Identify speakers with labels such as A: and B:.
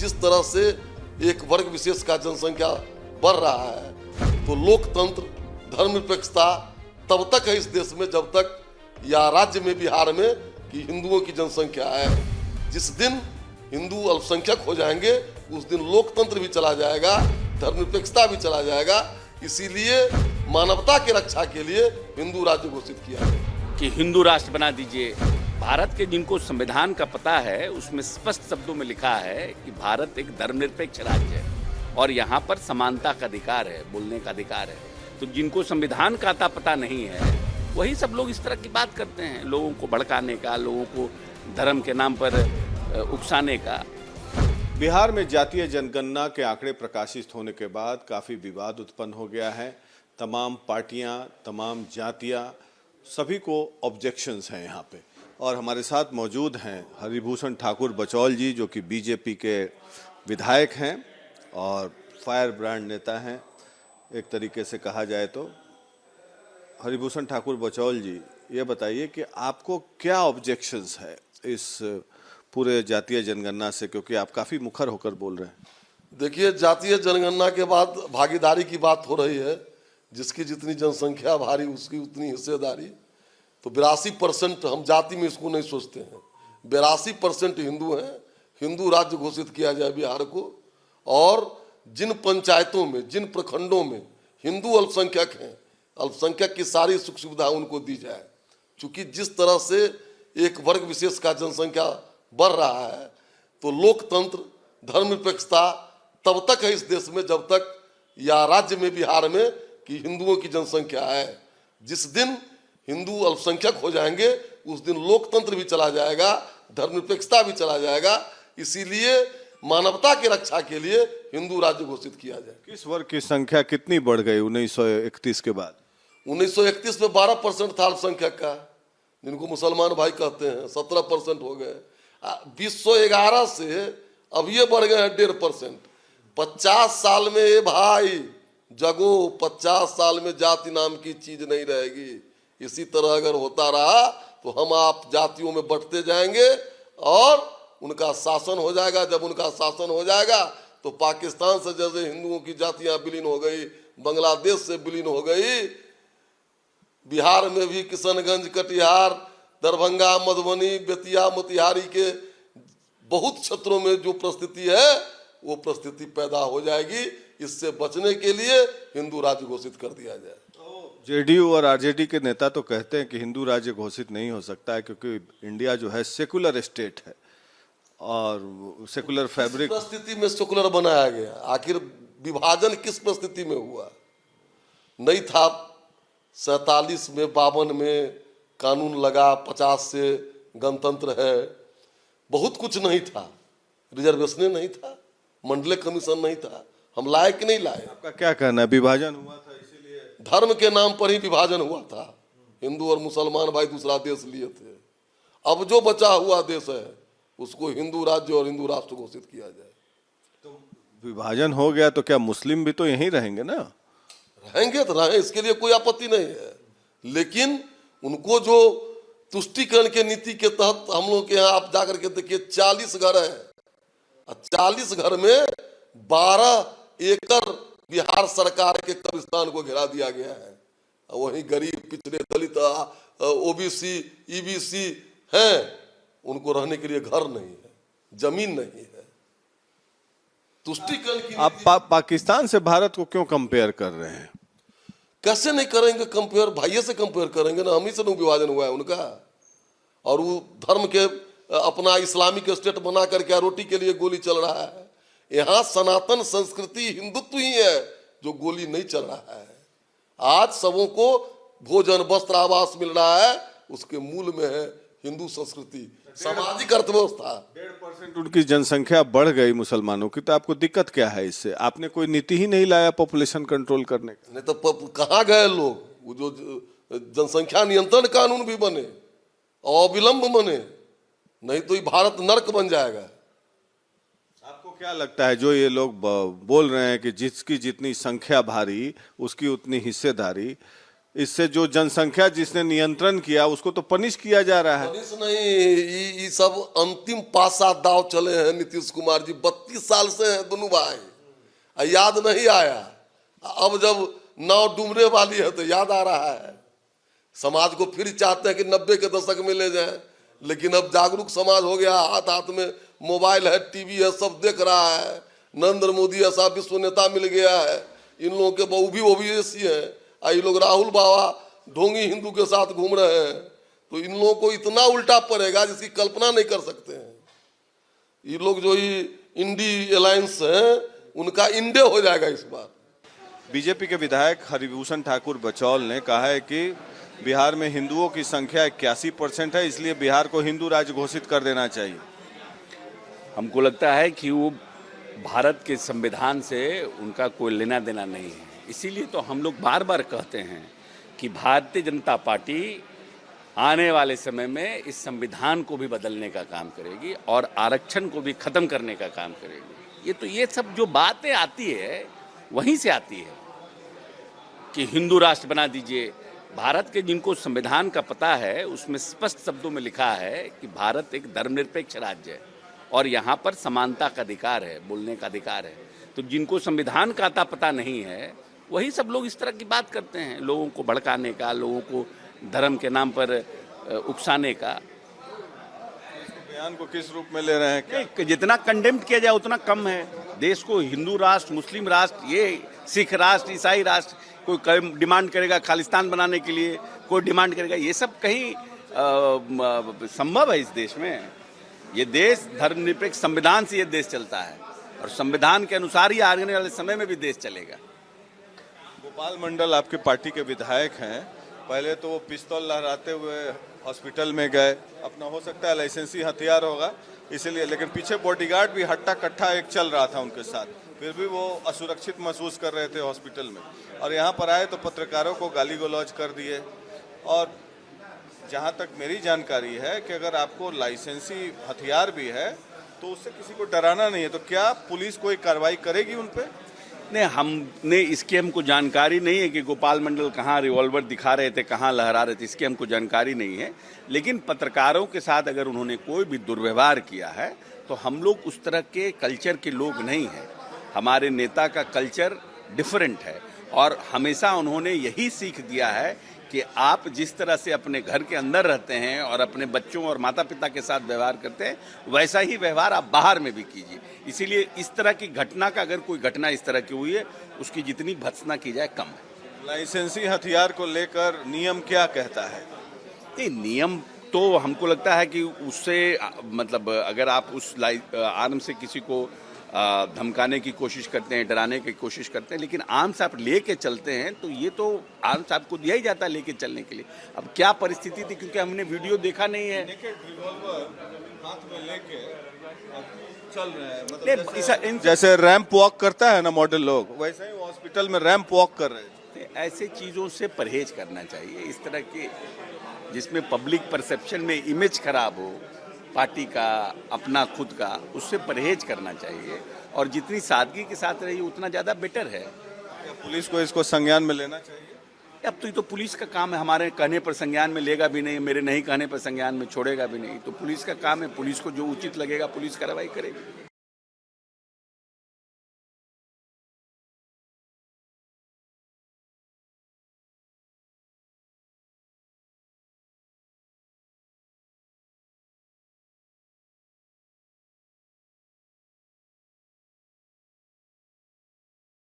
A: जिस तरह से एक वर्ग विशेष का जनसंख्या बढ़ रहा है तो लोकतंत्र धर्मनिरपेक्षता तब तक है इस देश में जब तक या राज्य में बिहार में कि हिंदुओं की जनसंख्या है। जिस दिन हिंदू अल्पसंख्यक हो जाएंगे उस दिन लोकतंत्र भी चला जाएगा, धर्मनिरपेक्षता भी चला जाएगा। इसीलिए मानवता की रक्षा के लिए हिंदू राज्य घोषित किया है
B: कि हिंदू राष्ट्र बना दीजिए। भारत के जिनको संविधान का पता है उसमें स्पष्ट शब्दों में लिखा है कि भारत एक धर्मनिरपेक्ष राज्य है और यहाँ पर समानता का अधिकार है, बोलने का अधिकार है। तो जिनको संविधान का अता पता नहीं है वही सब लोग इस तरह की बात करते हैं, लोगों को भड़काने का, लोगों को धर्म के नाम पर उकसाने का।
C: बिहार में जातीय जनगणना के आंकड़े प्रकाशित होने के बाद काफ़ी विवाद उत्पन्न हो गया है। तमाम पार्टियां, तमाम जातियां, सभी को ऑब्जेक्शंस हैं यहाँ पे। और हमारे साथ मौजूद हैं हरिभूषण ठाकुर बचौल जी, जो कि बीजेपी के विधायक हैं और फायर ब्रांड नेता हैं एक तरीके से कहा जाए तो। हरिभूषण ठाकुर बचौल जी, ये बताइए कि आपको क्या ऑब्जेक्शंस है इस पूरे जातीय जनगणना से, क्योंकि आप काफ़ी मुखर होकर बोल रहे हैं।
A: देखिए, जातीय जनगणना के बाद भागीदारी की बात हो रही है। जिसकी जितनी जनसंख्या भारी उसकी उतनी हिस्सेदारी। तो 82% हम जाति में इसको नहीं सोचते हैं। 82% हिंदू हैं। हिंदू राज्य घोषित किया जाए बिहार को। और जिन पंचायतों में, जिन प्रखंडों में हिंदू अल्पसंख्यक हैं, अल्पसंख्यक की सारी सुख सुविधा उनको दी जाए। चूँकि जिस तरह से एक वर्ग विशेष का जनसंख्या बढ़ रहा है तो लोकतंत्र धर्मनिरपेक्षता तब तक है इस देश में जब तक या राज्य में बिहार में कि हिंदुओं की जनसंख्या है। जिस दिन हिंदू अल्पसंख्यक हो जाएंगे उस दिन लोकतंत्र भी चला जाएगा, धर्मनिरपेक्षता भी चला जाएगा। इसीलिए मानवता की रक्षा के लिए हिंदू राज्य घोषित किया जाए।
C: किस वर्ग की संख्या कितनी बढ़ गई 1931 के बाद?
A: 1931 में 12% था अल्पसंख्यक का, जिनको मुसलमान भाई कहते हैं। 17% हो गए। 2011 से अब ये बढ़ गए हैं 1.5%। 50 साल में ये भाई जगो, 50 साल में जाति नाम की चीज नहीं रहेगी। इसी तरह अगर होता रहा तो हम आप जातियों में बढ़ते जाएंगे और उनका शासन हो जाएगा। जब उनका शासन हो जाएगा तो पाकिस्तान से जैसे हिंदुओं की जातियां विलीन हो गई, बांग्लादेश से विलीन हो गई, बिहार में भी किशनगंज, कटिहार, दरभंगा, मधुबनी, बेतिया, मोतिहारी के बहुत क्षेत्रों में जो परिस्थिति है वो परिस्थिति पैदा हो जाएगी। इससे बचने के लिए हिंदू राज्य घोषित कर दिया जाए।
C: जेडीयू और आरजेडी के नेता तो कहते हैं कि हिंदू राज्य घोषित नहीं हो सकता है क्योंकि इंडिया जो है सेकुलर स्टेट है और सेकुलर फैब्रिक।
A: किस परिस्थिति में सेकुलर बनाया गया? आखिर विभाजन किस परिस्थिति में हुआ? नहीं था 47 में, 52 में कानून लगा, 50 से गणतंत्र है। बहुत कुछ नहीं था, रिजर्वेशन नहीं था, मंडले कमीशन नहीं था। हम लाए कि नहीं लाए?
C: आपका क्या कहना है? विभाजन हुआ था इसीलिए?
A: धर्म के नाम पर ही विभाजन हुआ था। हिंदू और मुसलमान भाई दूसरा देश लिए थे। अब जो बचा हुआ देश है उसको हिंदू राज्य और हिंदू राष्ट्र घोषित किया जाए।
C: तो विभाजन हो गया तो क्या मुस्लिम भी तो यहीं रहेंगे ना?
A: रहेंगे तो रहे, इसके लिए कोई आपत्ति नहीं है। लेकिन उनको जो तुष्टीकरण के नीति के तहत हम लोग के यहाँ आप जाकर के देखिए 40 घर है। 40 घर में 12 एकड़ बिहार सरकार के कब्रिस्तान को घेरा दिया गया है। वहीं गरीब, पिछड़े, दलित, ओबीसी, ईबीसी हैं, उनको रहने के लिए घर नहीं है, जमीन नहीं है। तुष्टीकरण की
C: आप पाकिस्तान से भारत को क्यों कंपेयर कर रहे हैं?
A: कैसे नहीं करेंगे कंपेयर? भाइये से कंपेयर करेंगे ना। हम ही से विभाजन हुआ है उनका। और वो धर्म के अपना इस्लामिक स्टेट बना करके रोटी के लिए गोली चल रहा है। यहाँ सनातन संस्कृति हिंदुत्व ही है जो गोली नहीं चल रहा है। आज सबों को भोजन, वस्त्र, आवास मिल रहा है, उसके मूल में है हिंदू संस्कृति, सामाजिक अर्थव्यवस्था।
C: 1.5% उनकी जनसंख्या बढ़ गई मुसलमानों की, तो आपको दिक्कत क्या है इससे? आपने कोई नीति ही नहीं लाया पॉपुलेशन कंट्रोल करने का?
A: नहीं तो कहाँ गए लोग? वो जो जनसंख्या नियंत्रण कानून भी बने, अविलंब बने, नहीं तो ये भारत नर्क बन जाएगा।
C: आपको क्या लगता है जो ये लोग बोल रहे हैं कि जिसकी जितनी संख्या भारी उसकी उतनी हिस्सेदारी, इससे जो जनसंख्या जिसने नियंत्रण किया उसको तो पनिश किया जा रहा है।
A: पुलिस नहीं, ये सब अंतिम पासा दाव चले हैं नीतीश कुमार जी। 32 साल से हैं दोनों भाई, याद नहीं आया। अब जब नाव डूबने वाली है तो याद आ रहा है। समाज को फिर चाहते हैं कि 90 के दशक में ले जाएं, लेकिन अब जागरूक समाज हो गया। हाथ हाथ में मोबाइल है, टीवी है, सब देख रहा है। नरेंद्र मोदी ऐसा विश्व नेता मिल गया है। इन लोगों के बहू भी ओबीसी है, ये लोग राहुल बाबा ढोंगी हिंदू के साथ घूम रहे हैं। तो इन लोगों को इतना उल्टा पड़ेगा जिसकी कल्पना नहीं कर सकते हैं। ये लोग जो ही इंडी अलायंस है उनका इंडे हो जाएगा इस बार।
C: बीजेपी के विधायक हरिभूषण ठाकुर बचौल ने कहा है कि बिहार में हिंदुओं की संख्या 81% है, इसलिए बिहार को हिंदू राज्य घोषित कर देना चाहिए।
B: हमको लगता है कि वो भारत के संविधान से उनका कोई लेना देना नहीं है। इसीलिए तो हम लोग बार बार कहते हैं कि भारतीय जनता पार्टी आने वाले समय में इस संविधान को भी बदलने का काम करेगी और आरक्षण को भी खत्म करने का काम करेगी। ये सब जो बातें आती है वहीं से आती है कि हिंदू राष्ट्र बना दीजिए। भारत के जिनको संविधान का पता है उसमें स्पष्ट शब्दों में लिखा है कि भारत एक धर्मनिरपेक्ष राज्य है और यहाँ पर समानता का अधिकार है, बोलने का अधिकार है। तो जिनको संविधान का अता पता नहीं है वही सब लोग इस तरह की बात करते हैं, लोगों को भड़काने का, लोगों को धर्म के नाम पर उकसाने का।
C: बयान को किस रूप में ले रहे हैं? क्या
B: जितना कंडेम किया जाए उतना कम है। देश को हिंदू राष्ट्र, मुस्लिम राष्ट्र, ये सिख राष्ट्र, ईसाई राष्ट्र, कोई डिमांड करेगा खालिस्तान बनाने के लिए, कोई डिमांड करेगा, ये सब कहीं संभव है इस देश में? ये देश धर्मनिरपेक्ष संविधान से ये देश चलता है और संविधान के अनुसार ही आने वाले समय में भी देश चलेगा।
C: गोपाल मंडल आपके पार्टी के विधायक हैं, पहले तो वो पिस्तौल लहराते हुए हॉस्पिटल में गए, अपना हो सकता है लाइसेंसी हथियार होगा इसीलिए, लेकिन पीछे बॉडीगार्ड भी हट्टा कट्ठा एक चल रहा था उनके साथ, फिर भी वो असुरक्षित महसूस कर रहे थे हॉस्पिटल में। और यहाँ पर आए तो पत्रकारों को गाली गलौज कर दिए। और जहाँ तक मेरी जानकारी है कि अगर आपको लाइसेंसी हथियार भी है तो उससे किसी को डराना नहीं है, तो क्या पुलिस कोई कार्रवाई करेगी उन पर?
B: नहीं, इसकी हमको जानकारी नहीं है कि गोपाल मंडल कहाँ रिवॉल्वर दिखा रहे थे, कहाँ लहरा रहे थे, इसकी हमको जानकारी नहीं है। लेकिन पत्रकारों के साथ अगर उन्होंने कोई भी दुर्व्यवहार किया है तो हम लोग उस तरह के कल्चर के लोग नहीं हैं। हमारे नेता का कल्चर डिफरेंट है और हमेशा उन्होंने यही सीख दिया है कि आप जिस तरह से अपने घर के अंदर रहते हैं और अपने बच्चों और माता पिता के साथ व्यवहार करते हैं वैसा ही व्यवहार आप बाहर में भी कीजिए। इसीलिए इस तरह की घटना का, अगर कोई घटना इस तरह की हुई है, उसकी जितनी भत्सना की जाए कम है।
C: लाइसेंसी हथियार को लेकर नियम क्या कहता है?
B: नहीं, नियम तो हमको लगता है कि उससे मतलब अगर आप उस आर्म से किसी को धमकाने की कोशिश करते हैं, डराने की कोशिश करते हैं, लेकिन आर्म्स आप लेके चलते हैं तो ये तो आर्म्स आपको दिया ही जाता है लेके चलने के लिए। अब क्या परिस्थिति थी, क्योंकि हमने वीडियो देखा नहीं है।
C: रिवॉल्वर हाथ में लेके चल रहे हैं, मतलब जैसे रैंप वॉक करता है ना मॉडल लोग, वैसे ही हॉस्पिटल में रैंप वॉक कर रहे हैं।
B: ऐसे चीज़ों से परहेज करना चाहिए। इस तरह के जिसमें पब्लिक परसेप्शन में इमेज खराब हो पार्टी का, अपना खुद का, उससे परहेज करना चाहिए और जितनी सादगी के साथ रहिए उतना ज़्यादा बेटर है।
C: पुलिस को इसको संज्ञान में लेना चाहिए।
B: अब तो ये तो पुलिस का काम है, हमारे कहने पर संज्ञान में लेगा भी नहीं, मेरे नहीं कहने पर संज्ञान में छोड़ेगा भी नहीं। तो पुलिस का काम है, पुलिस को जो उचित लगेगा पुलिस कार्रवाई करेगी।